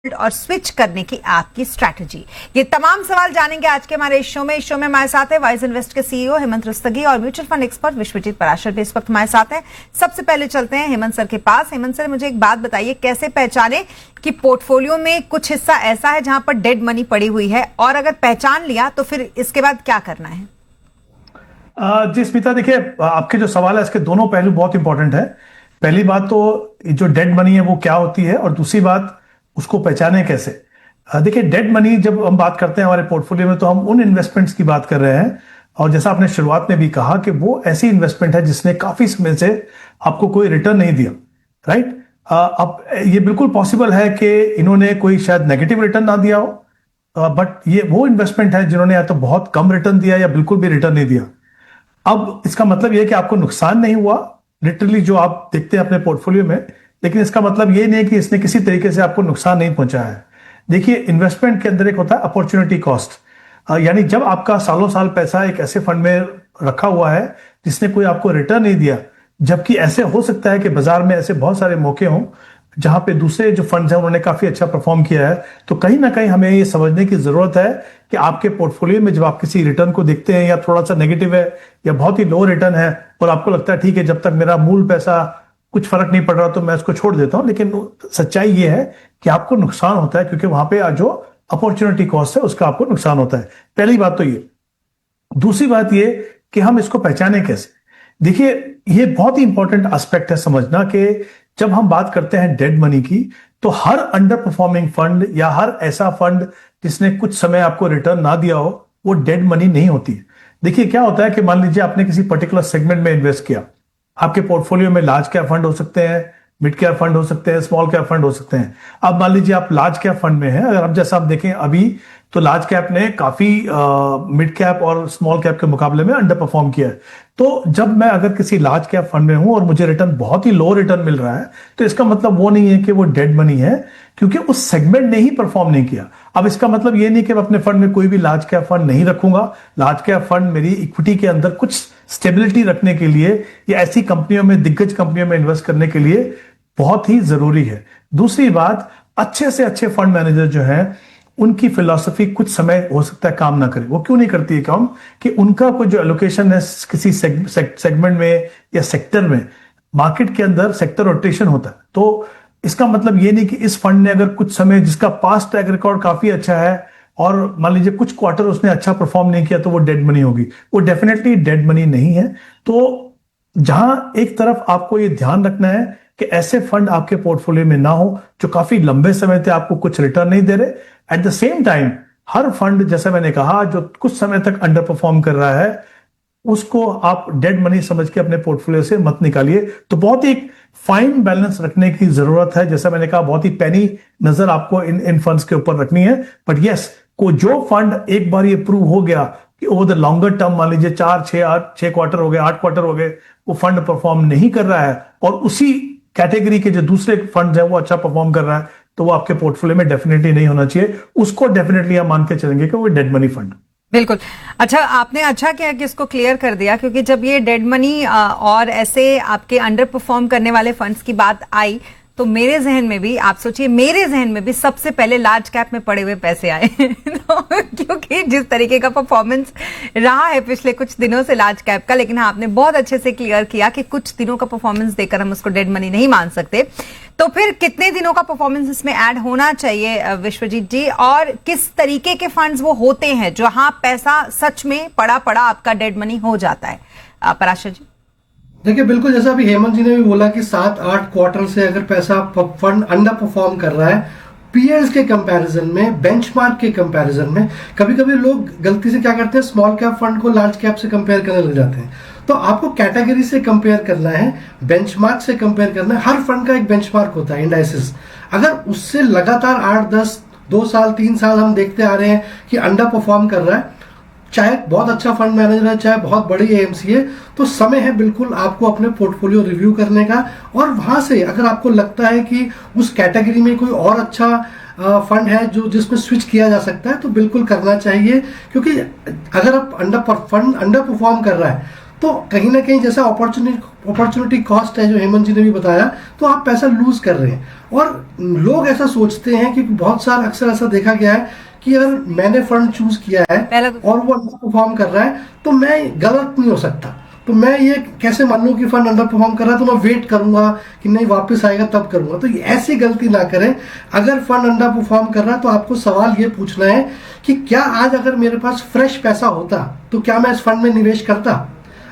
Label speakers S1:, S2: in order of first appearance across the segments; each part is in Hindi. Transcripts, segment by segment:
S1: और स्विच करने की आपकी स्ट्रैटेजी, ये तमाम सवाल जानेंगे आज के हमारे शो में। हमारे साथ है वाइज इन्वेस्ट के सीईओ हेमंत रस्तगी और mutual fund expert Vishwajeet Parashar भी इस वक्त हमारे साथ हैं। सबसे पहले चलते हैं हेमंत सर के पास। हेमंत सर, मुझे एक बात बताइए, कैसे पहचाने कि पोर्टफोलियो में कुछ हिस्सा ऐसा है जहां पर डेड मनी पड़ी हुई है, और अगर पहचान लिया तो फिर इसके बाद क्या करना है?
S2: जी स्मिता, देखिए आपके जो सवाल है इसके दोनों पहलू बहुत इंपॉर्टेंट है। पहली बात तो जो डेड मनी है वो क्या होती है, और दूसरी बात उसको पहचाने कैसे। देखिए डेड मनी जब हम बात करते हैं हमारे पोर्टफोलियो में, तो हम उन इन्वेस्टमेंट्स की बात कर रहे हैं, और जैसा आपने शुरुआत में भी कहा कि वो ऐसी इन्वेस्टमेंट है जिसने काफी समय से आपको कोई रिटर्न नहीं दिया, राइट। अब ये बिल्कुल पॉसिबल है कि इन्होंने कोई शायद नेगेटिव रिटर्न ना दिया हो, बट ये वो इन्वेस्टमेंट है जिन्होंने या तो बहुत कम रिटर्न दिया या बिल्कुल भी रिटर्न नहीं दिया। अब इसका मतलब यह कि आपको नुकसान नहीं हुआ लिटरली जो आप देखते हैं अपने पोर्टफोलियो में, लेकिन इसका मतलब ये नहीं कि इसने किसी तरीके से आपको नुकसान नहीं पहुंचाया है। देखिए इन्वेस्टमेंट के अंदर एक होता है अपॉर्चुनिटी कॉस्ट, यानी जब आपका सालों साल पैसा एक ऐसे फंड में रखा हुआ है जिसने कोई आपको रिटर्न नहीं दिया, जबकि ऐसे हो सकता है कि बाजार में ऐसे बहुत सारे मौके हों जहां पे दूसरे जो फंड्स हैं उन्होंने काफी अच्छा परफॉर्म किया है, तो कहीं ना कहीं हमें ये समझने की जरूरत है कि आपके पोर्टफोलियो में जब आप किसी रिटर्न को देखते हैं या थोड़ा सा नेगेटिव है या बहुत ही लो रिटर्न है, और आपको लगता है ठीक है जब तक मेरा मूल पैसा कुछ फर्क नहीं पड़ रहा तो मैं उसको छोड़ देता हूं, लेकिन सच्चाई ये है कि आपको नुकसान होता है, क्योंकि वहां पे जो अपॉर्चुनिटी कॉस्ट है उसका आपको नुकसान होता है। पहली बात तो ये। दूसरी बात ये कि हम इसको पहचाने कैसे। देखिए ये बहुत ही इंपॉर्टेंट एस्पेक्ट है समझना कि जब हम बात करते हैं डेड मनी की, तो हर अंडर परफॉर्मिंग फंड या हर ऐसा फंड जिसने कुछ समय आपको रिटर्न ना दिया हो वो डेड मनी नहीं होती है। देखिए क्या होता है कि मान लीजिए आपने किसी पर्टिकुलर सेगमेंट में इन्वेस्ट किया, आपके पोर्टफोलियो में लार्ज कैप फंड हो सकते हैं, मिड कैप फंड हो सकते हैं, स्मॉल कैप फंड हो सकते हैं। अब मान लीजिए आप लार्ज कैप फंड में हैं, अगर आप जैसा आप देखें अभी तो लार्ज कैप ने काफी मिड कैप और स्मॉल कैप के मुकाबले में अंडर परफॉर्म किया है। तो जब मैं अगर किसी लार्ज कैप फंड में हूं और मुझे रिटर्न बहुत ही लो रिटर्न मिल रहा है, तो इसका मतलब वो नहीं है कि वो डेड मनी है, क्योंकि उस सेगमेंट ने ही परफॉर्म नहीं किया। अब इसका मतलब ये नहीं कि मैं अपने फंड में कोई भी लार्ज कैप फंड नहीं रखूंगा। लार्ज कैप फंड मेरी इक्विटी के अंदर कुछ स्टेबिलिटी रखने के लिए या ऐसी कंपनियों में, दिग्गज कंपनियों में इन्वेस्ट करने के लिए बहुत ही जरूरी है। दूसरी बात, अच्छे से अच्छे फंड मैनेजर जो हैं उनकी फिलॉसफी कुछ समय हो सकता है काम ना करे। वो क्यों नहीं करती है काम? कि उनका कोई जो एलोकेशन है किसी सेगमेंट में या सेक्टर में, मार्केट के अंदर सेक्टर रोटेशन होता है। तो इसका मतलब ये नहीं कि इस फंड ने अगर कुछ समय, जिसका पास्ट ट्रैक रिकॉर्ड काफी अच्छा है, और मान लीजिए कुछ क्वार्टर उसने अच्छा परफॉर्म नहीं किया, तो वो डेड मनी होगी। वो डेफिनेटली डेड मनी नहीं है। तो जहां एक तरफ आपको ये ध्यान रखना है कि ऐसे फंड आपके पोर्टफोलियो में ना हो जो काफी लंबे समय तक आपको कुछ रिटर्न नहीं दे रहे। At the same time her fund, जैसे मैंने कहा, जो कुछ समय तक अंडर परफॉर्म कर रहा है उसको आप डेड मनी समझ के अपने पोर्टफोलियो से मत निकालिए। तो बहुत ही फाइन बैलेंस रखने की जरूरत है। जैसा मैंने कहा, बहुत ही पैनी नजर आपको इन फंड्स के ऊपर रखनी है। बट यस, को जो फंड एक बार ये प्रूव हो गया कि ओवर द लॉन्गर टर्म, मान लीजिए 6 क्वार्टर हो गए, 8 क्वार्टर हो गए, वो फंड परफॉर्म नहीं कर रहा है, और उसी कैटेगरी के जो दूसरे फंड है वो अच्छा परफॉर्म कर रहा है, तो वो आपके पोर्टफोलियो में डेफिनेटली नहीं होना चाहिए। उसको डेफिनेटली हम मान के चलेंगे कि वो डेड मनी फंड।
S1: बिल्कुल। अच्छा, आपने अच्छा किया कि इसको क्लियर कर दिया, क्योंकि जब ये डेड मनी और ऐसे आपके अंडर परफॉर्म करने वाले फंड्स की बात आई, तो मेरे जहन में भी, आप सोचिए, मेरे जहन में भी सबसे पहले लार्ज कैप में पड़े हुए पैसे आए तो, क्योंकि जिस तरीके का परफॉर्मेंस रहा है पिछले कुछ दिनों से लार्ज कैप का। लेकिन हाँ, आपने बहुत अच्छे से क्लियर किया कि कुछ दिनों का परफॉर्मेंस देकर हम उसको डेड मनी नहीं मान सकते। तो फिर कितने दिनों का परफॉर्मेंस इसमें ऐड होना चाहिए विश्वजीत जी, और किस तरीके के फंड्स वो होते हैं जहां पैसा सच में पड़ा पड़ा आपका डेड मनी हो जाता है? पराशर जी।
S3: देखिए बिल्कुल, जैसा अभी हेमंत जी ने भी बोला कि 7-8 क्वार्टर से अगर पैसा फंड अंडर परफॉर्म कर रहा है पीयर्स के कंपैरिजन में, बेंचमार्क के कंपैरिजन में, कभी कभी लोग गलती से क्या करते हैं, स्मॉल कैप फंड को लार्ज कैप से कंपेयर करने लग जाते हैं। तो आपको कैटेगरी से कंपेयर करना है, बेंचमार्क से कंपेयर करना है। हर फंड का एक बेंचमार्क होता है, इंडाइसिस। अगर उससे लगातार 8-10, 2 साल 3 साल हम देखते आ रहे हैं कि अंडर परफॉर्म कर रहा है, चाहे बहुत अच्छा फंड मैनेजर है, चाहे बहुत बड़ी एएमसी है, तो समय है बिल्कुल आपको अपने पोर्टफोलियो रिव्यू करने का। और वहां से अगर आपको लगता है कि उस कैटेगरी में कोई और अच्छा फंड है जो जिसमें स्विच किया जा सकता है, तो बिल्कुल करना चाहिए। क्योंकि अगर आप फंड अंडर परफॉर्म कर रहा है तो कहीं ना कहीं जैसा अपॉर्चुनिटी कॉस्ट है जो हेमंत जी ने भी बताया, तो आप पैसा लूज कर रहे हैं। और लोग ऐसा सोचते हैं कि बहुत सारा अक्सर ऐसा देखा गया है कि अगर मैंने फंड चूज किया है और वो अंडर परफॉर्म कर रहा है तो मैं गलत नहीं हो सकता, तो मैं ये कैसे मान लूं कि फंड अंडर परफॉर्म कर रहा है तो मैं वेट करूंगा कि नहीं वापस आएगा तब करूंगा। तो ऐसी गलती ना करें। अगर फंड अंडर परफॉर्म कर रहा है तो आपको सवाल ये पूछना है कि क्या आज अगर मेरे पास फ्रेश पैसा होता तो क्या मैं इस फंड में निवेश करता।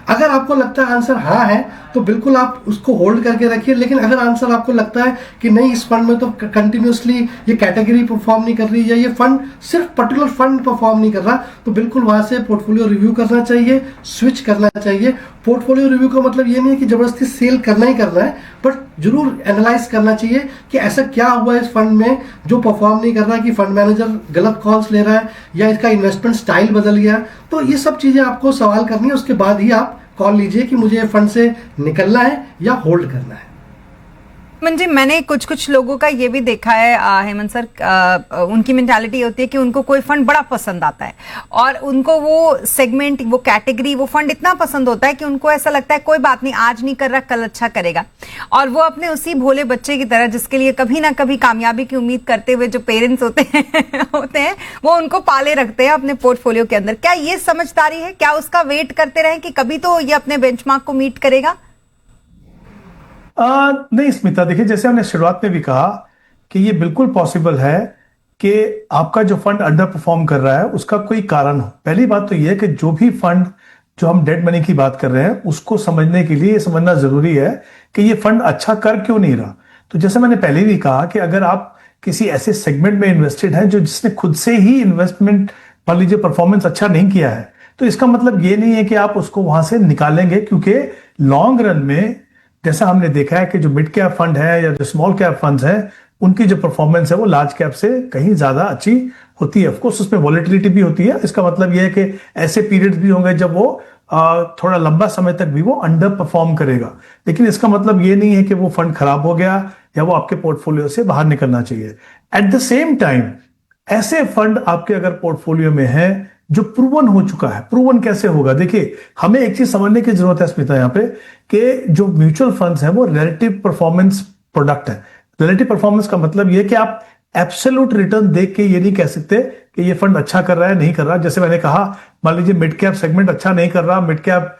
S3: अगर आपको लगता है आंसर हाँ है तो बिल्कुल आप उसको होल्ड करके रखिए। लेकिन अगर आंसर आपको लगता है कि नहीं इस फंड में तो कंटिन्यूसली ये कैटेगरी परफॉर्म नहीं कर रही या ये फंड सिर्फ पर्टिकुलर फंड परफॉर्म नहीं कर रहा, तो बिल्कुल वहां से पोर्टफोलियो रिव्यू करना चाहिए, स्विच करना चाहिए। पोर्टफोलियो रिव्यू का मतलब ये नहीं है कि जबरदस्ती सेल करना ही करना है, बट जरूर एनालाइज करना चाहिए कि ऐसा क्या हुआ है इस फंड में जो परफॉर्म नहीं कर रहा, कि फंड मैनेजर गलत कॉल्स ले रहा है या इसका इन्वेस्टमेंट स्टाइल बदल गया। तो ये सब चीजें आपको सवाल करनी है, उसके बाद ही आप कॉल लीजिए कि मुझे फंड से निकलना है या होल्ड करना है।
S1: जी मैंने कुछ लोगों का ये भी देखा है हेमंत सर, उनकी मेंटालिटी होती है कि उनको कोई फंड बड़ा पसंद आता है और उनको वो सेगमेंट, वो कैटेगरी, वो फंड इतना पसंद होता है कि उनको ऐसा लगता है कोई बात नहीं, आज नहीं कर रहा कल अच्छा करेगा। और वो अपने उसी भोले बच्चे की तरह जिसके लिए कभी ना कभी कामयाबी की उम्मीद करते हुए जो पेरेंट्स होते हैं वो उनको पाले रखते हैं अपने पोर्टफोलियो के अंदर। क्या ये समझदारी है? क्या उसका वेट करते रहे कि कभी तो ये अपने बेंचमार्क को मीट करेगा?
S2: नहीं स्मिता, देखिए जैसे हमने शुरुआत में भी कहा कि ये बिल्कुल पॉसिबल है कि आपका जो फंड अंडर परफॉर्म कर रहा है उसका कोई कारण हो। पहली बात तो ये है कि जो भी फंड जो हम डेड मनी की बात कर रहे हैं उसको समझने के लिए ये समझना जरूरी है कि ये फंड अच्छा कर क्यों नहीं रहा। तो जैसे मैंने पहले भी कहा कि अगर आप किसी ऐसे सेगमेंट में इन्वेस्टेड हैं जो जिसने खुद से ही इन्वेस्टमेंट मान लीजिए परफॉर्मेंस अच्छा नहीं किया है, तो इसका मतलब ये नहीं है कि आप उसको वहां से निकालेंगे, क्योंकि लॉन्ग रन में जैसा हमने देखा है कि जो मिड कैप फंड है या जो स्मॉल कैप फंड्स हैं उनकी जो परफॉर्मेंस है वो लार्ज कैप से कहीं ज्यादा अच्छी होती है। ऑफ कोर्स उसमें वॉलेटिलिटी भी होती है, इसका मतलब ये है कि ऐसे पीरियड्स भी होंगे जब वो थोड़ा लंबा समय तक भी वो अंडर परफॉर्म करेगा, लेकिन इसका मतलब ये नहीं है कि वो फंड खराब हो गया या वो आपके पोर्टफोलियो से बाहर निकलना चाहिए। एट द सेम टाइम ऐसे फंड आपके अगर पोर्टफोलियो में है जो प्रूवन हो चुका है। प्रूवन कैसे होगा? देखिए हमें एक चीज समझने की जरूरत है स्मिता यहाँ पे कि जो म्यूचुअल फंड्स हैं वो रिलेटिव परफॉर्मेंस प्रोडक्ट है। रिलेटिव परफॉर्मेंस का मतलब ये कि आप एब्सोल्यूट रिटर्न देख के ये नहीं कह सकते कि ये फंड अच्छा कर रहा है नहीं कर रहा। जैसे मैंने कहा मान लीजिए मिड कैप सेगमेंट अच्छा नहीं कर रहा, मिड कैप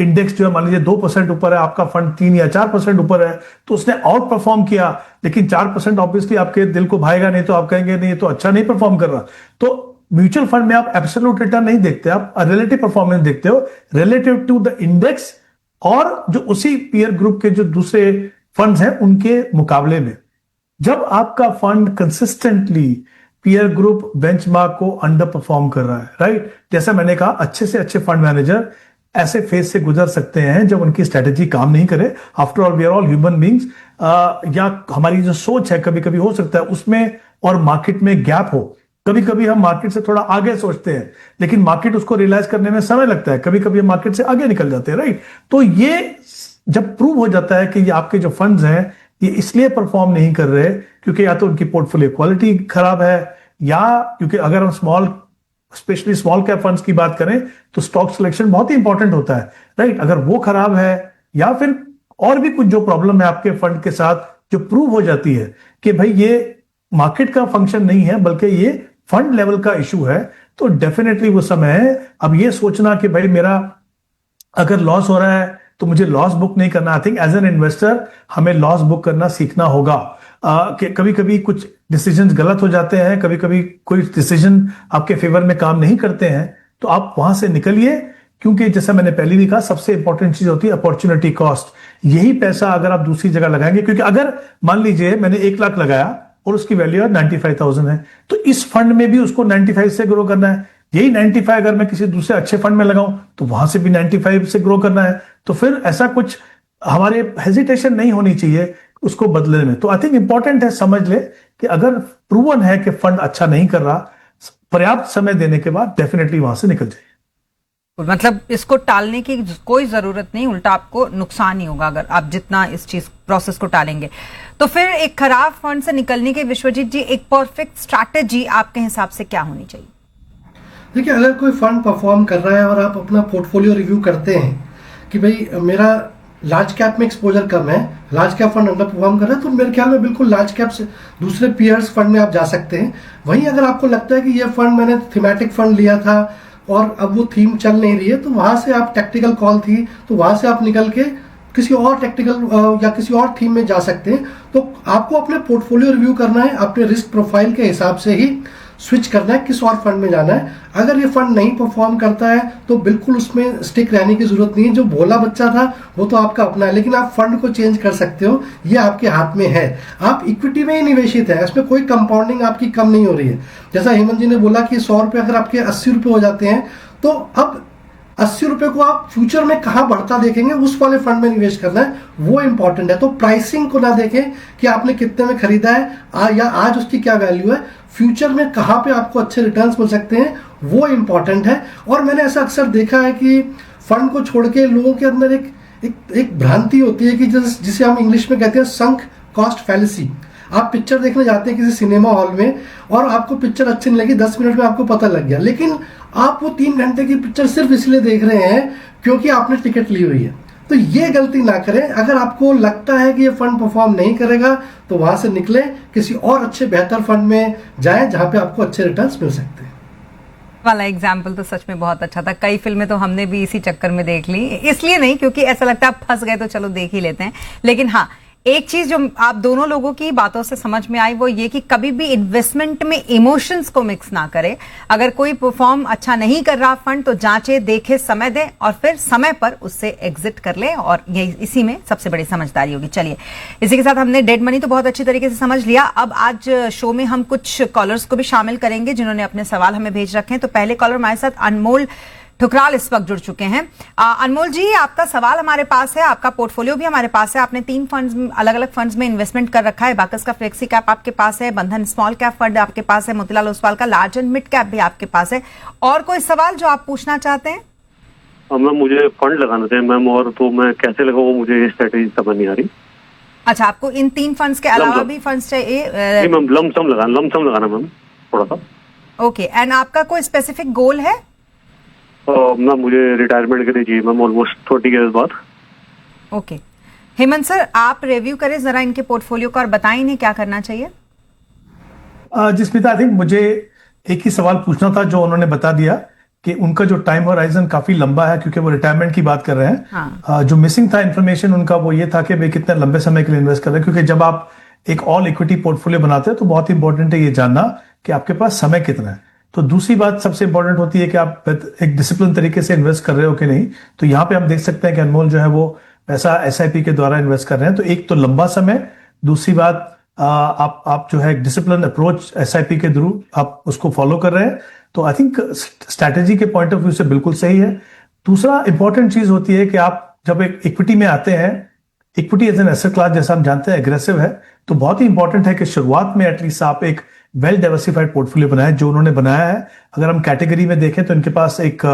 S2: इंडेक्स जो है मान लीजिए 2% ऊपर है, आपका फंड 3 या 4% ऊपर है, तो उसने आउट परफॉर्म किया, लेकिन 4% ऑब्वियसली आपके दिल को भाएगा नहीं, तो आप कहेंगे नहीं तो अच्छा नहीं परफॉर्म कर रहा। तो म्यूचुअल फंड में आप एब्सोल्यूट रिटर्न नहीं देखते, आप रिलेटिव परफॉर्मेंस देखते हो रिलेटिव टू द इंडेक्स और जो उसी पीयर ग्रुप के जो दूसरे फंड्स हैं उनके मुकाबले में। जब आपका fund consistently peer group benchmark को अंडर परफॉर्म कर रहा है, राइट, जैसा मैंने कहा अच्छे से अच्छे फंड मैनेजर ऐसे फेज से गुजर सकते हैं जब उनकी स्ट्रेटेजी काम नहीं करे। After all we are all human beings, या हमारी जो सोच है कभी कभी हो सकता है उसमें और मार्केट में गैप हो। कभी कभी हम मार्केट से थोड़ा आगे सोचते हैं लेकिन मार्केट उसको रियलाइज करने में समय लगता है, कभी कभी हम मार्केट से आगे निकल जाते हैं, राइट। तो ये जब प्रूव हो जाता है कि ये आपके जो फंड्स हैं ये इसलिए परफॉर्म नहीं कर रहे क्योंकि या तो उनकी पोर्टफोलियो क्वालिटी खराब है, या क्योंकि अगर हम स्पेशली स्मॉल कैप फंड्स की बात करें तो स्टॉक सिलेक्शन बहुत ही इंपॉर्टेंट होता है, राइट। अगर वो खराब है या फिर और भी कुछ जो प्रॉब्लम है आपके फंड के साथ जो प्रूव हो जाती है कि भाई ये मार्केट का फंक्शन नहीं है बल्कि ये फंड लेवल का इशू है, तो डेफिनेटली वो समय है अब ये सोचना कि भाई मेरा अगर लॉस हो रहा है तो मुझे लॉस बुक नहीं करना। I think as an investor हमें लॉस बुक करना सीखना होगा। कि कभी कभी कुछ डिसीजंस गलत हो जाते हैं, कभी कभी कोई डिसीजन आपके फेवर में काम नहीं करते हैं, तो आप वहां से निकलिए, क्योंकि जैसा मैंने पहले भी कहा सबसे इंपॉर्टेंट चीज होती है अपॉर्चुनिटी कॉस्ट। यही पैसा अगर आप दूसरी जगह लगाएंगे, क्योंकि अगर मान लीजिए मैंने 1 लाख लगाया और उसकी वैल्यू 95,000 है, तो इस फंड में भी उसको 95 से ग्रो करना है। यही 95 अगर मैं किसी दूसरे अच्छे फंड में लगाऊं तो वहां से भी 95 से ग्रो करना है। तो फिर ऐसा कुछ हमारे हेजिटेशन नहीं होनी चाहिए उसको बदलने में। तो आई थिंक इंपॉर्टेंट है समझ ले कि अगर प्रूवन है कि फंड अच्छा नहीं कर रहा, पर्याप्त समय देने के बाद डेफिनेटली वहां से निकल जाइए।
S1: मतलब इसको टालने की कोई जरूरत नहीं, उल्टा आपको नुकसान ही होगा अगर आप जितना इस चीज प्रोसेस को टालेंगे। तो फिर एक खराब फंड से निकलने के विश्वजीत जी एक परफेक्ट स्ट्रैटेजी आपके हिसाब से क्या होनी चाहिए?
S3: देखिए, अगर कोई फंड परफॉर्म कर रहा है और आप अपना पोर्टफोलियो रिव्यू करते हैं कि भाई मेरा लार्ज कैप में एक्सपोजर कम है, large cap fund under perform कर रहा है, तो मेरे ख्याल में बिल्कुल लार्ज कैप से दूसरे पीयर्स फंड में आप जा सकते हैं। वहीं अगर आपको लगता है कि ये फंड मैंने थीमेटिक फंड लिया था और अब वो थीम चल नहीं रही है, तो वहां से आप टैक्टिकल कॉल थी तो वहां से आप निकल के किसी और टैक्टिकल या किसी और थीम में जा सकते हैं। तो आपको अपने पोर्टफोलियो रिव्यू करना है, अपने रिस्क प्रोफाइल के हिसाब से ही स्विच करना है, किस और फंड में जाना है। अगर ये फंड नहीं परफॉर्म करता है तो बिल्कुल उसमें स्टिक रहने की जरूरत नहीं है। जो भोला बच्चा था वो तो आपका अपना है, लेकिन आप फंड को चेंज कर सकते हो, ये आपके हाथ में है। आप इक्विटी में ही निवेशित है, इसमें कोई कंपाउंडिंग आपकी कम नहीं हो रही है। जैसा हेमंत जी ने बोला कि 100 रुपए अगर आपके 80 रुपए हो जाते हैं, तो अब 80 रुपए को आप फ्यूचर में कहां बढ़ता देखेंगे, उस वाले फंड में निवेश करना है, वो इंपॉर्टेंट है। तो प्राइसिंग को ना देखें कि आपने कितने में खरीदा है या आज उसकी क्या वैल्यू है, फ्यूचर में कहां पे आपको अच्छे रिटर्न्स मिल सकते हैं, वो इंपॉर्टेंट है। और मैंने ऐसा अक्सर देखा है कि फंड को छोड़ के लोगों के अंदर एक भ्रांति होती है कि जिसे हम इंग्लिश में कहते हैं संक कॉस्ट फैलेसी। आप पिक्चर देखने जाते हैं किसी सिनेमा हॉल में और आपको पिक्चर अच्छी नहीं लगी, 10 मिनट में आपको पता लग गया, लेकिन आप वो 3 घंटे की पिक्चर सिर्फ इसलिए देख रहे हैं क्योंकि आपने टिकट ली हुई है। तो ये गलती ना करें। अगर आपको लगता है कि ये फंड परफॉर्म नहीं करेगा तो वहां से निकले, किसी और अच्छे बेहतर फंड में जाएं जहां पे आपको अच्छे रिटर्न्स मिल सकते हैं।
S1: वाला एग्जाम्पल तो सच में बहुत अच्छा था। कई फिल्में तो हमने भी इसी चक्कर में देख ली, इसलिए नहीं क्योंकि ऐसा लगता है फंस गए तो चलो देख ही लेते हैं। लेकिन हाँ, एक चीज जो आप दोनों लोगों की बातों से समझ में आई वो ये कि कभी भी इन्वेस्टमेंट में इमोशंस को मिक्स ना करें। अगर कोई परफॉर्म अच्छा नहीं कर रहा फंड तो जांचे, देखे, समय दे और फिर समय पर उससे एग्जिट कर ले, और ये इसी में सबसे बड़ी समझदारी होगी। चलिए, इसी के साथ हमने डेड मनी तो बहुत अच्छी तरीके से समझ लिया। अब आज शो में हम कुछ कॉलर्स को भी शामिल करेंगे जिन्होंने अपने सवाल हमें भेज रखे हैं। तो पहले कॉलर हमारे साथ अनमोल ठुकराल इस वक्त जुड़ चुके हैं। अनमोल जी, आपका सवाल हमारे पास है, आपका पोर्टफोलियो भी हमारे पास है। आपने 3 फंड्स, अलग अलग फंड्स में इन्वेस्टमेंट कर रखा है। बाकस का फ्लेक्सी कैप आपके पास है, बंधन स्मॉल कैप फंड आपके पास है, मोतीलाल ओसवाल का लार्ज एंड मिड कैप भी आपके पास है। और कोई सवाल जो आप पूछना चाहते हैं?
S4: मैम, मुझे फंड लगाना थे मैम, और तो मैं कैसे लगाऊं, मुझे ये स्ट्रेटेजी समझ नहीं आ रही।
S1: अच्छा, आपको इन 3 फंड्स के अलावा भी फंड्स चाहिए?
S4: मैम, लमसम लगाना मैम, थोड़ा सा।
S1: ओके, एंड आपका कोई स्पेसिफिक गोल है?
S4: मैम, मुझे रिटायरमेंट के लिए चाहिए मैम, ऑलमोस्ट 30 ईयर्स बाद।
S1: ओके, हेमंत सर, आप रिव्यू करें जरा इनके पोर्टफोलियो का और बताएं इन्हें क्या करना चाहिए।
S2: जिस्मिता, आई थिंक मुझे एक ही सवाल पूछना था जो उन्होंने बता दिया कि उनका जो टाइम होराइजन काफी लंबा है क्योंकि वो रिटायरमेंट की बात कर रहे हैं।
S1: हाँ।
S2: जो मिसिंग था इन्फॉर्मेशन उनका वो ये था कि वे कितने लंबे समय के लिए इन्वेस्ट कर रहे हैं, क्योंकि जब आप एक ऑल इक्विटी पोर्टफोलियो बनाते हैं तो बहुत इंपॉर्टेंट है ये जानना कि आपके पास समय कितना है। तो दूसरी बात सबसे इंपॉर्टेंट होती है कि आप एक डिसिप्लिन तरीके से इन्वेस्ट कर रहे हो कि नहीं। तो यहाँ पे हम देख सकते हैं कि अनमोल जो है वो पैसा एसआईपी के द्वारा इन्वेस्ट कर रहे हैं। तो एक तो लंबा समय, दूसरी बात आप जो है डिसिप्लिन अप्रोच एसआईपी के थ्रू आप उसको फॉलो कर रहे हैं। तो आई थिंक स्ट्रैटेजी के पॉइंट ऑफ व्यू से बिल्कुल सही है। दूसरा इंपॉर्टेंट चीज होती है कि आप जब एक इक्विटी में आते हैं, equity as an asset class जैसा हम जानते हैं एग्रेसिव है, तो बहुत ही इंपॉर्टेंट है कि शुरुआत में एटलीस्ट आप एक वेल डाइवर्सिफाइड पोर्टफोलियो बनाए जो उन्होंने बनाया है। अगर हम कैटेगरी में देखें तो इनके पास एक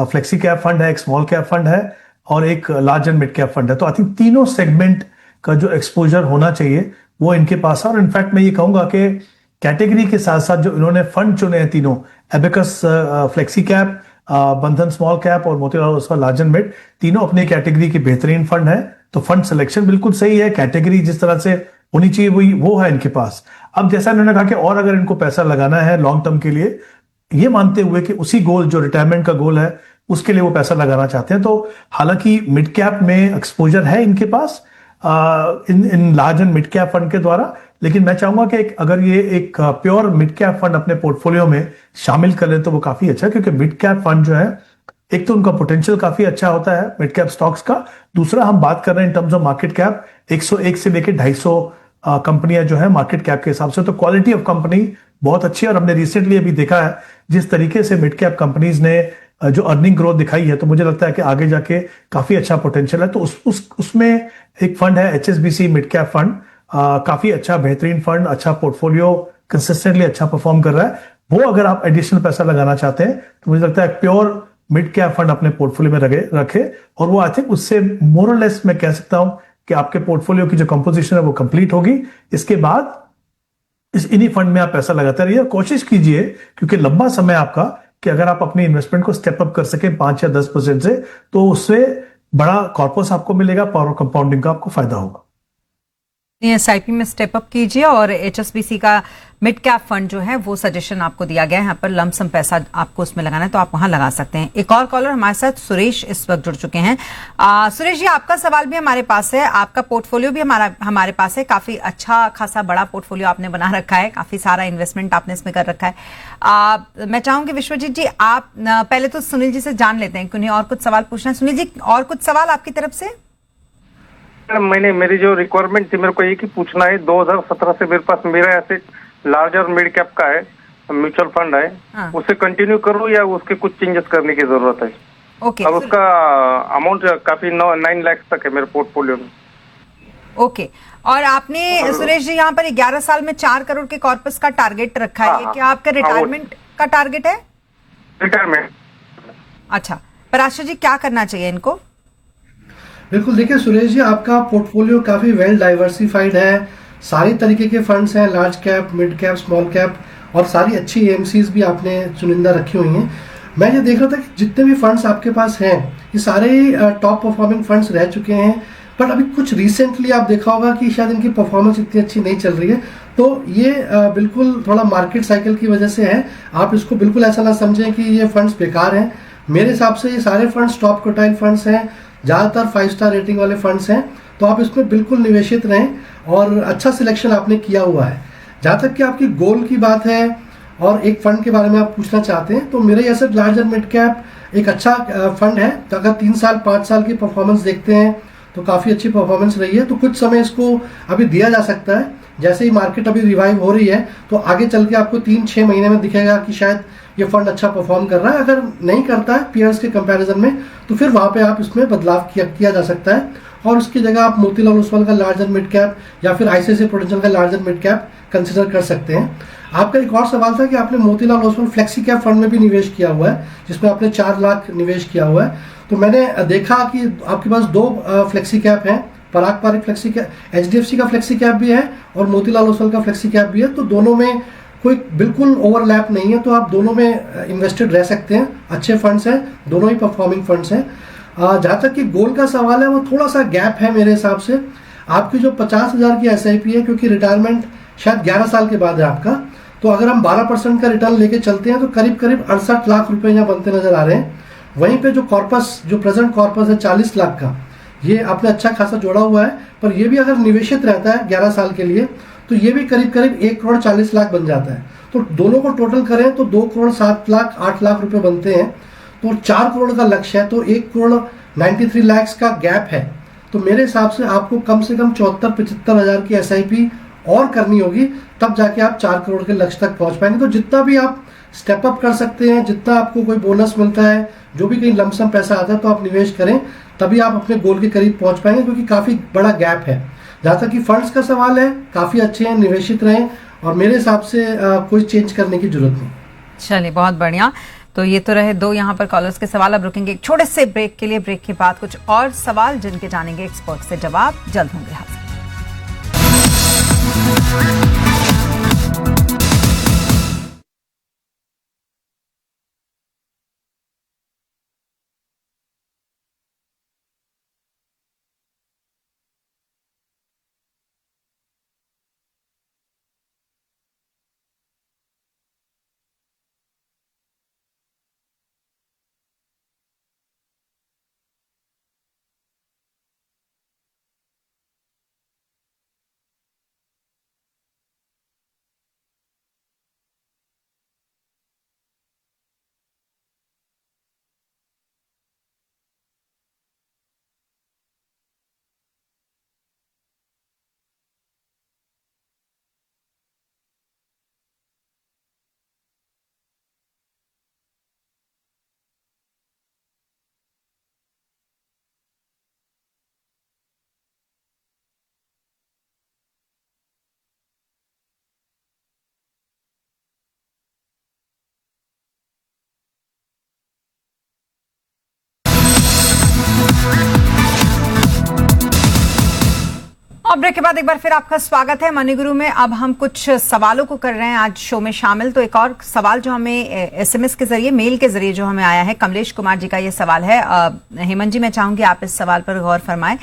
S2: फ्लेक्सी कैप फंड है, एक स्मॉल कैप फंड है और एक large and mid cap fund है। तो आई थिंक तीनों सेगमेंट का जो एक्सपोजर होना चाहिए वो इनके पास है। और इनफैक्ट मैं ये कहूंगा कि कैटेगरी के साथ साथ जो इन्होंने फंड चुने हैं तीनों, एबेकस फ्लेक्सी कैप, बंधन स्मॉल कैप और Motilal Oswal large and mid, तीनों अपनी कैटेगरी के बेहतरीन फंड है। तो फंड सिलेक्शन बिल्कुल सही है, कैटेगरी जिस तरह से होनी चाहिए वही वो है इनके पास। अब जैसा इन्होंने कहा कि और अगर इनको पैसा लगाना है लॉन्ग टर्म के लिए, ये मानते हुए कि उसी गोल जो रिटायरमेंट का गोल है उसके लिए वो पैसा लगाना चाहते हैं, तो हालांकि मिड कैप में एक्सपोजर है इनके पास in large and mid cap fund के द्वारा। लेकिन मैं चाहूंगा कि अगर ये एक प्योर मिड कैप फंड अपने पोर्टफोलियो में शामिल करें तो वो काफी अच्छा है, क्योंकि मिड कैप फंड जो है एक तो उनका पोटेंशियल काफी अच्छा होता है मिड कैप स्टॉक्स का, दूसरा हम बात कर रहे हैं in terms of market cap 101 से लेकर 250 कंपनियां जो है मार्केट कैप के हिसाब से, तो क्वालिटी ऑफ कंपनी बहुत अच्छी है। और हमने रिसेंटली अभी देखा है जिस तरीके से मिड कैप कंपनीज ने जो अर्निंग ग्रोथ दिखाई है, तो मुझे लगता है कि आगे जाके काफी अच्छा पोटेंशियल है। तो उसमें एक फंड है HSBC मिड कैप फंड, काफी अच्छा बेहतरीन फंड, अच्छा पोर्टफोलियो, कंसिस्टेंटली अच्छा परफॉर्म कर रहा है। वो अगर आप एडिशनल पैसा लगाना चाहते हैं तो मुझे लगता है प्योर मिड कैप फंड अपने पोर्टफोलियो में रखे और वो आई थिंक उससे मोर और लेस मैं कह सकता हूं कि आपके पोर्टफोलियो की जो कंपोजिशन है वो कंप्लीट होगी। इसके बाद इन्हीं फंड में आप पैसा लगाते रहिए, कोशिश कीजिए क्योंकि लंबा समय आपका कि अगर आप अपनी इन्वेस्टमेंट को स्टेप अप कर सकें 5 या 10% से, तो उससे बड़ा कॉर्पस आपको मिलेगा, पावर कंपाउंडिंग का आपको फायदा होगा।
S1: एसआईपी में स्टेप अप कीजिए और एचएसबीसी का मिड कैप फंड जो है वो सजेशन आपको दिया गया है। यहाँ पर लमसम पैसा आपको उसमें लगाना है तो आप वहां लगा सकते हैं। एक और कॉलर हमारे साथ सुरेश इस वक्त जुड़ चुके हैं। सुरेश जी, आपका सवाल भी हमारे पास है, आपका पोर्टफोलियो भी हमारे पास है। काफी अच्छा खासा बड़ा पोर्टफोलियो आपने बना रखा है, काफी सारा इन्वेस्टमेंट आपने इसमें कर रखा है। मैं चाहूंगी विश्वजीत जी, आप पहले तो सुनील जी से जान लेते हैं कि उन्हें और कुछ सवाल पूछना है। सुनील जी, और कुछ सवाल आपकी तरफ से?
S5: मेरी जो रिक्वायरमेंट थी, मेरे को एक ही पूछना है। 2017 से मेरे पास मेरा एसेट लार्ज और मिड कैप का है, म्यूचुअल फंड है।
S1: हाँ।
S5: उसे कंटिन्यू करूं या उसके कुछ चेंजेस करने की जरूरत है?
S1: ओके,
S5: और उसका अमाउंट काफी 9 लाख तक है मेरे पोर्टफोलियो में।
S1: ओके। और आपने सुरेश जी यहाँ पर 11 साल में 4 करोड़ के कॉर्पस का टारगेट रखा है। ये क्या आपका रिटायरमेंट का टारगेट है?
S5: रिटायरमेंट।
S1: अच्छा, पराशर जी, क्या करना चाहिए इनको?
S3: बिल्कुल, देखिए सुरेश जी, आपका पोर्टफोलियो काफ़ी वेल डाइवर्सिफाइड है। सारे तरीके के फंड्स हैं, large cap, mid cap, small cap, और सारी अच्छी एएमसीज भी आपने चुनिंदा रखी हुई हैं। मैं ये देख रहा था कि जितने भी फंड्स आपके पास हैं, ये सारे टॉप परफॉर्मिंग फंड्स रह चुके हैं। बट अभी कुछ रिसेंटली आप देखा होगा कि शायद इनकी परफॉर्मेंस इतनी अच्छी नहीं चल रही है। तो ये बिल्कुल थोड़ा मार्केट साइकिल की वजह से है। आप इसको बिल्कुल ऐसा ना समझें कि ये फंड्स बेकार हैं। मेरे हिसाब से ये सारे फंड्स टॉप क्वार्टाइल फंड्स हैं, ज़्यादातर 5 स्टार रेटिंग वाले फंड्स हैं। तो आप इसमें बिल्कुल निवेशित रहें और अच्छा सिलेक्शन आपने किया हुआ है। जहाँ तक कि आपकी गोल की बात है और एक फंड के बारे में आप पूछना चाहते हैं, तो मेरे asset large and mid cap एक अच्छा फंड है। तो अगर 3 साल 5 साल की परफॉर्मेंस देखते हैं तो काफ़ी अच्छी परफॉर्मेंस रही है। तो कुछ समय इसको अभी दिया जा सकता है। जैसे ही मार्केट अभी रिवाइव हो रही है तो आगे चल के आपको 3-6 महीने में दिखेगा कि शायद ये फंड अच्छा परफॉर्म कर रहा है। अगर नहीं करता है पीयर्स के कंपैरिजन में, तो फिर वहाँ पे आप इसमें बदलाव किया जा सकता है और उसकी जगह आप मोतीलाल ओसवाल का लार्ज एंड मिड कैप या फिर आईसीआईसीआई प्रूडेंशियल का large and mid cap consider कर सकते हैं। आपका एक और सवाल था कि आपने Motilal Oswal flexi cap fund में भी निवेश किया हुआ है, जिसमें आपने 4 लाख निवेश किया हुआ है। तो मैंने देखा कि आपके पास 2 फ्लेक्सी कैप हैं, पराग पारिक फ्लेक्सी कैप, एचडीएफसी का फ्लेक्सी कैप भी है और मोतीलाल ओसवाल का फ्लेक्सी कैप भी है। तो दोनों में कोई बिल्कुल ओवरलैप नहीं है, तो आप दोनों में इन्वेस्टेड रह सकते हैं। अच्छे फंड्स हैं, दोनों ही परफॉर्मिंग फंड्स हैं। जहाँ तक कि गोल का सवाल है, वो थोड़ा सा गैप है मेरे हिसाब से। आपकी जो 50,000 की एसआईपी है, क्योंकि रिटायरमेंट शायद 11 साल के बाद है आपका, तो अगर हम 12% का रिटर्न लेके चलते हैं तो करीब करीब 68 लाख रुपए यहाँ बनते नजर आ रहे हैं। वहीं पे जो कॉर्पस, जो प्रेजेंट कॉर्पस है 40 लाख का, ये आपने अच्छा खासा जोड़ा हुआ है। पर ये भी अगर निवेशित रहता है 11 साल के लिए, तो ये भी करीब करीब 1 करोड़ 40 लाख बन जाता है। तो दोनों को टोटल करें तो 2 करोड़ 7 लाख 8 लाख रुपए बनते हैं। तो 4 करोड़ का लक्ष्य है, तो 1 करोड़ 93 लाख का गैप है। तो मेरे हिसाब से आपको कम से कम 74-75 हजार की एसआईपी और करनी होगी, तब जाके आप 4 करोड़ के लक्ष्य तक पहुंच पाएंगे। तो जितना भी आप स्टेप अप कर सकते हैं, जितना आपको कोई बोनस मिलता है, जो भी कहीं लमसम पैसा आता है, तो आप निवेश करें, तभी आप अपने गोल के करीब पहुंच पाएंगे, क्योंकि काफी बड़ा गैप है। जहाँ तक कि फंड्स का सवाल है, काफी अच्छे हैं, निवेशित रहें और मेरे हिसाब से कोई चेंज करने की जरूरत नहीं।
S1: चलिए, बहुत बढ़िया। तो ये तो रहे 2 यहाँ पर कॉलर्स के सवाल। अब रुकेंगे एक छोटे से ब्रेक के लिए। ब्रेक के बाद कुछ और सवाल जिनके जानेंगे एक्सपर्ट से जवाब, जल्द होंगे हाजिर। अब ब्रेक के बाद एक बार फिर आपका स्वागत है मनी गुरु में। अब हम कुछ सवालों को कर रहे हैं आज शो में शामिल। तो एक और सवाल जो हमें एसएमएस के जरिए, मेल के जरिए जो हमें आया है, कमलेश कुमार जी का ये सवाल है। हेमंत जी, मैं चाहूंगी आप इस सवाल पर गौर फरमाएं।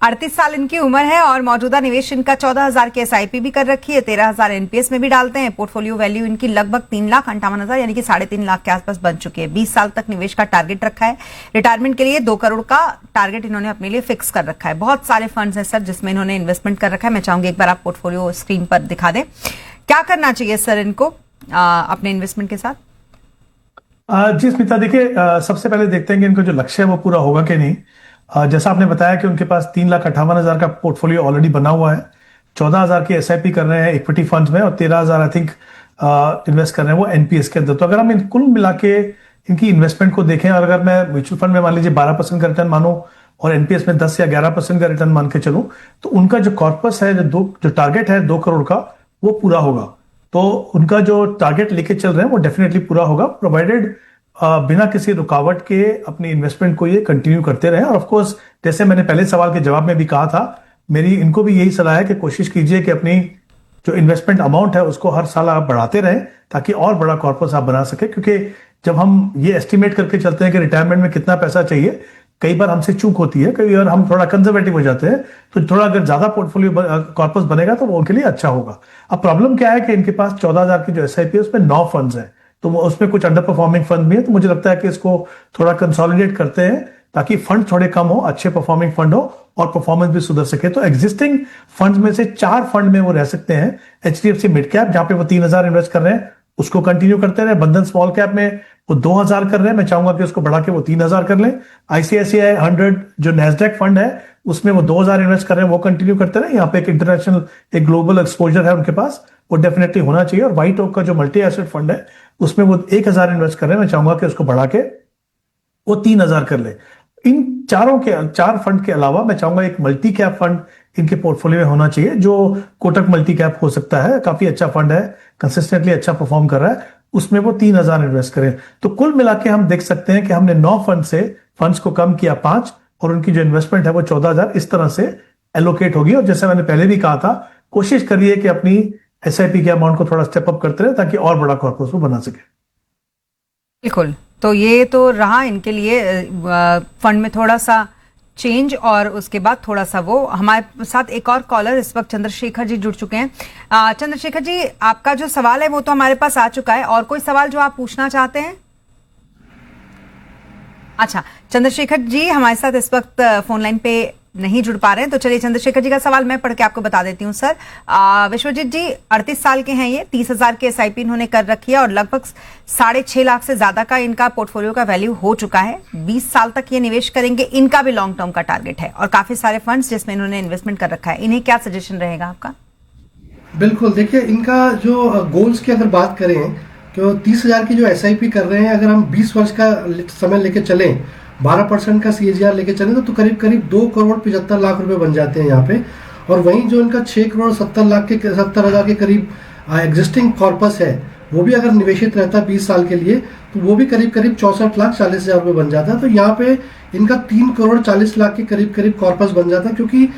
S1: 38 साल इनकी उम्र है और मौजूदा निवेश इनका 14,000 की एसआईपी भी कर रखी है, 13,000 एनपीएस में भी डालते हैं। पोर्टफोलियो वैल्यू इनकी लगभग 3,58,000 यानी कि 3.5 लाख के आसपास बन चुकी है। 20 साल तक निवेश का टारगेट रखा है। रिटायरमेंट के लिए 2 करोड़ का टारगेट इन्होंने अपने लिए फिक्स कर रखा है। बहुत सारे फंड्स हैं सर जिसमें इन्होंने इन्वेस्टमेंट कर रखा है। मैं चाहूंगी एक बार आप पोर्टफोलियो स्क्रीन पर दिखा दें। क्या करना चाहिए सर इनको अपने इन्वेस्टमेंट के साथ?
S2: जी स्मिता, देखिए सबसे पहले देखते हैं कि इनका जो लक्ष्य है वो पूरा होगा कि नहीं। जैसा आपने बताया कि उनके पास 3,58,000 का पोर्टफोलियो ऑलरेडी बना हुआ है, 14,000 की एसआईपी कर रहे हैं इक्विटी फंड्स में और 13,000 आई थिंक इन्वेस्ट कर रहे हैं वो एनपीएस के अंदर। तो अगर हम इन कुल मिला के इनकी इन्वेस्टमेंट को देखें और अगर मैं म्यूचुअल फंड में मान लीजिए 12% का रिटर्न मानूं और एनपीएस में 10 या 11% का रिटर्न मान के चलूं, तो उनका जो कॉर्पस है, जो टारगेट है 2 करोड़ का, वो पूरा होगा। तो उनका जो टारगेट लेके चल रहे हैं वो डेफिनेटली पूरा होगा, प्रोवाइडेड बिना किसी रुकावट के अपनी इन्वेस्टमेंट को ये कंटिन्यू करते रहे। और ऑफ कोर्स जैसे मैंने पहले सवाल के जवाब में भी कहा था, मेरी इनको भी यही सलाह है कि कोशिश कीजिए कि अपनी जो इन्वेस्टमेंट अमाउंट है उसको हर साल आप बढ़ाते रहें ताकि और बड़ा कॉर्पस आप बना सके। क्योंकि जब हम ये एस्टिमेट करके चलते हैं कि रिटायरमेंट में कितना पैसा चाहिए, कई बार हमसे चूक होती है, कई बार हम थोड़ा कंजर्वेटिव हो जाते हैं। तो थोड़ा अगर ज्यादा पोर्टफोलियो कॉर्पस बनेगा तो वो उनके लिए अच्छा होगा। अब प्रॉब्लम क्या है कि इनके पास 14,000 की जो एसआईपी है उसमें 9 फंड्स हैं, तो उसमें कुछ अंडर परफॉर्मिंग फंड भी है। तो मुझे लगता है कि इसको थोड़ा कंसोलिडेट करते हैं ताकि फंड थोड़े कम हो, अच्छे परफॉर्मिंग फंड हो और परफॉर्मेंस भी सुधर सके। तो एग्जिस्टिंग फंड्स में से 4 फंड में वो रह सकते हैं। एचडीएफसी मिड कैप जहां पे वो 3,000 इन्वेस्ट कर रहे हैं उसको कंटिन्यू करते रहे। बंधन स्मॉल कैप में वो 2,000 कर रहे हैं, मैं चाहूंगा कि उसको बढ़ा के वो 3,000 कर लें। आईसीआईसीआई 100 जो नेस्डेक फंड है उसमें वो 2,000 इन्वेस्ट कर रहे हैं, वो कंटिन्यू करते रहे। यहाँ पे एक इंटरनेशनल, एक ग्लोबल एक्सपोजर है उनके पास, वो डेफिनेटली होना चाहिए। और व्हाइट ओक का जो मल्टी एसेट फंड है उसमें वो 1,000 इन्वेस्ट कर रहे हैं, मैं चाहूंगा कि उसको बढ़ा के वो 3,000 कर ले। इन 4 फंड के अलावा मैं चाहूंगा एक मल्टी कैप फंड इनके पोर्टफोलियो में होना चाहिए, जो कोटक मल्टी कैप हो सकता है। काफी अच्छा फंड है, कंसिस्टेंटली अच्छा परफॉर्म कर रहा है, उसमें वो 3,000 इन्वेस्ट करें। तो कुल मिला के हम देख सकते हैं कि हमने 9 फंड से फंड्स को कम किया 5 और उनकी जो इन्वेस्टमेंट है वो 14,000 इस तरह से एलोकेट होगी। और जैसे मैंने पहले भी कहा था, कोशिश करिए कि अपनी एसआईपी के अमाउंट को थोड़ा स्टेप अप करते रहे ताकि और बड़ा कॉर्पस वो बना सके।
S1: बिल्कुल, तो ये तो रहा इनके लिए फंड में थोड़ा सा चेंज। और उसके बाद थोड़ा सा वो, हमारे साथ एक और कॉलर इस वक्त चंद्रशेखर जी जुड़ चुके हैं। चंद्रशेखर जी, आपका जो सवाल है वो तो हमारे पास आ चुका है, और कोई सवाल जो आप पूछना चाहते हैं? अच्छा, चंद्रशेखर जी हमारे साथ इस वक्त फोन लाइन पे नहीं जुड़ पा रहे हैं, तो चलिए चंद्रशेखर जी का सवाल मैं पढ़ के आपको बता देती हूँ। सर विश्वजीत जी 38 साल के हैं, ये 30,000 की एसआईपी इन्होंने कर रखी है और लगभग 6.5 लाख से ज्यादा का इनका पोर्टफोलियो का वैल्यू हो चुका है। 20 साल तक ये निवेश करेंगे, इनका भी लॉन्ग टर्म का टारगेट है और काफी सारे फंड्स जिसमें इन्होंने इन्वेस्टमेंट कर रखा है। इन्हें क्या सजेशन रहेगा आपका?
S3: बिल्कुल, देखिए इनका जो गोल्स की अगर बात करें तो 30,000 की जो एसआईपी कर रहे हैं, अगर हम 20 वर्ष का समय लेके चलें, 12% का सीएजीआर लेके चलें तो करीब करीब 2 करोड़ 75 लाख रुपए बन जाते हैं यहाँ पे। और वहीं जो इनका 6 करोड़ 70,000 के करीब एग्जिस्टिंग कॉर्पस है, वो भी अगर निवेशित रहता है 20 साल के लिए तो वो भी करीब करीब 64,40,000 रुपये बन जाता है। तो यहाँ पे इनका 3 करोड़ 40 लाख के करीब करीब कॉर्पस बन जाता है, क्योंकि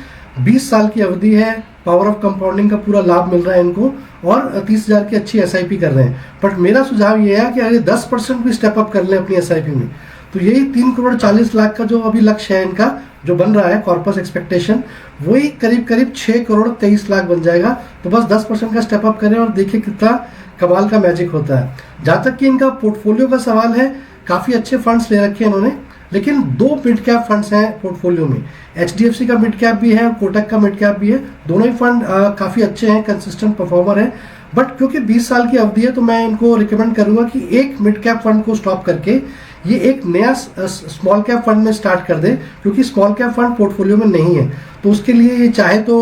S3: 20 साल की अवधि है, पावर ऑफ कंपाउंडिंग का पूरा लाभ मिल रहा है इनको और 30,000 की अच्छी एसआईपी कर रहे हैं। बट मेरा सुझाव ये है कि अगर 10% भी स्टेप अप कर लें अपनी एसआईपी में, तो यही 3 करोड़ 40 लाख का जो अभी लक्ष्य है इनका, जो बन रहा है कॉर्पस एक्सपेक्टेशन, वही करीब करीब 6 करोड़ 23 लाख बन जाएगा। तो बस 10% का स्टेप अप करें और देखिए कितना कमाल का मैजिक होता है। जहां तक कि इनका पोर्टफोलियो का सवाल है, काफी अच्छे फंड्स ले रखे हैं इन्होंने, लेकिन 2 मिड कैप फंड्स हैं पोर्टफोलियो में। एचडीएफसी का मिड कैप भी है और कोटक का मिड कैप भी है। दोनों ही फंड काफी अच्छे हैं, कंसिस्टेंट परफॉर्मर है। बट क्योंकि 20 साल की अवधि है तो मैं इनको रिकमेंड करूंगा कि एक मिड कैप फंड को स्टॉप करके ये एक नया स्मॉल कैप फंड में स्टार्ट कर दे, क्योंकि स्मॉल कैप फंड पोर्टफोलियो में नहीं है। तो उसके लिए ये चाहे तो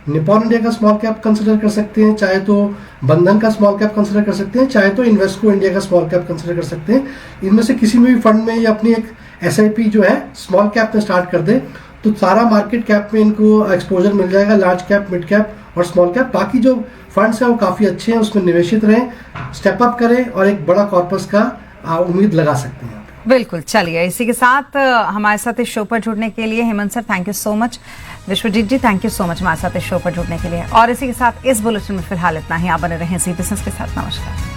S3: निपॉन इंडिया का स्मॉल कैप कंसिडर कर सकते हैं, चाहे तो बंधन का स्मॉल कैप कंसिडर कर सकते हैं, चाहे तो इन्वेस्को इंडिया का स्मॉल कैप कंसिडर कर सकते हैं। इनमें से किसी में भी फंड में ये अपनी एक एसआईपी जो है स्मॉल कैप में स्टार्ट कर दे तो सारा मार्केट कैप में इनको एक्सपोजर मिल जाएगा, लार्ज कैप, मिड कैप और स्मॉल कैप। बाकी जो फंड्स हैं वो काफी अच्छे हैं, उसमें निवेशित रहें, स्टेप अप करें और एक बड़ा कॉर्पस का उम्मीद लगा सकते हैं।
S1: बिल्कुल। चलिए, इसी के साथ हमारे साथ इस शो पर जुड़ने के लिए Hemant sir thank you so much. Vishwajeet ji thank you so much हमारे साथ इस शो पर जुड़ने के लिए। और इसी के साथ इस बुलेटिन में फिलहाल इतना ही। आप बने रहें जी बिजनेस के साथ। नमस्कार।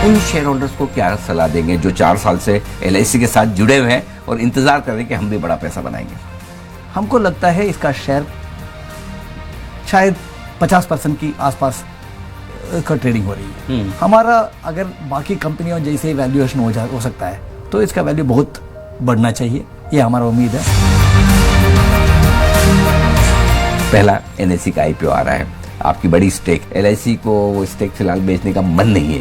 S6: उन शेयर होल्डर्स को क्या सलाह देंगे जो 4 साल से LIC के साथ जुड़े हुए हैं और इंतजार कर रहे हैं कि हम भी बड़ा पैसा बनाएंगे?
S7: हमको लगता है इसका शेयर शायद 50% की आसपास का ट्रेडिंग हो रही है। हमारा अगर बाकी कंपनियों जैसे वैल्यूएशन हो सकता है तो इसका वैल्यू बहुत बढ़ना चाहिए, ये हमारा उम्मीद है।
S6: पहला NSE का IPO आ रहा है, आपकी बड़ी स्टेक, LIC को वो स्टेक फिलहाल बेचने का मन नहीं है।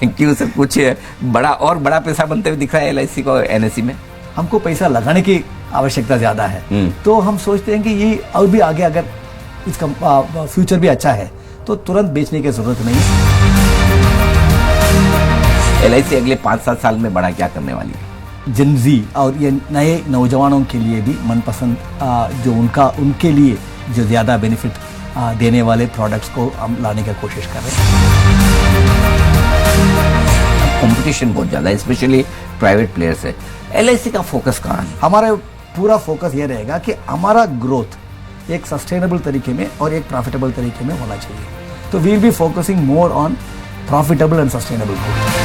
S6: क्यों सर, कुछ बड़ा पैसा बनते हुए दिख रहा है LIC को NSE में?
S7: हमको पैसा लगाने की आवश्यकता ज्यादा है, तो हम सोचते हैं कि ये और भी आगे अगर इसका फ्यूचर भी अच्छा है तो तुरंत बेचने की जरूरत नहीं है।
S6: LIC अगले 5-7 साल में बड़ा क्या करने वाली है?
S7: जनजी और ये नए नौजवानों के लिए भी मनपसंद जो उनके लिए जो ज़्यादा बेनिफिट देने वाले प्रोडक्ट्स को हम लाने की कोशिश कर रहे हैं।
S6: कंपटीशन बहुत ज़्यादा है, स्पेशली प्राइवेट प्लेयर्स है। LIC का फोकस कहाँ है?
S7: हमारा पूरा फोकस ये रहेगा कि हमारा ग्रोथ एक सस्टेनेबल तरीके में और एक प्रॉफिटेबल तरीके में होना चाहिए। तो we will be focusing more on profitable and sustainable growth.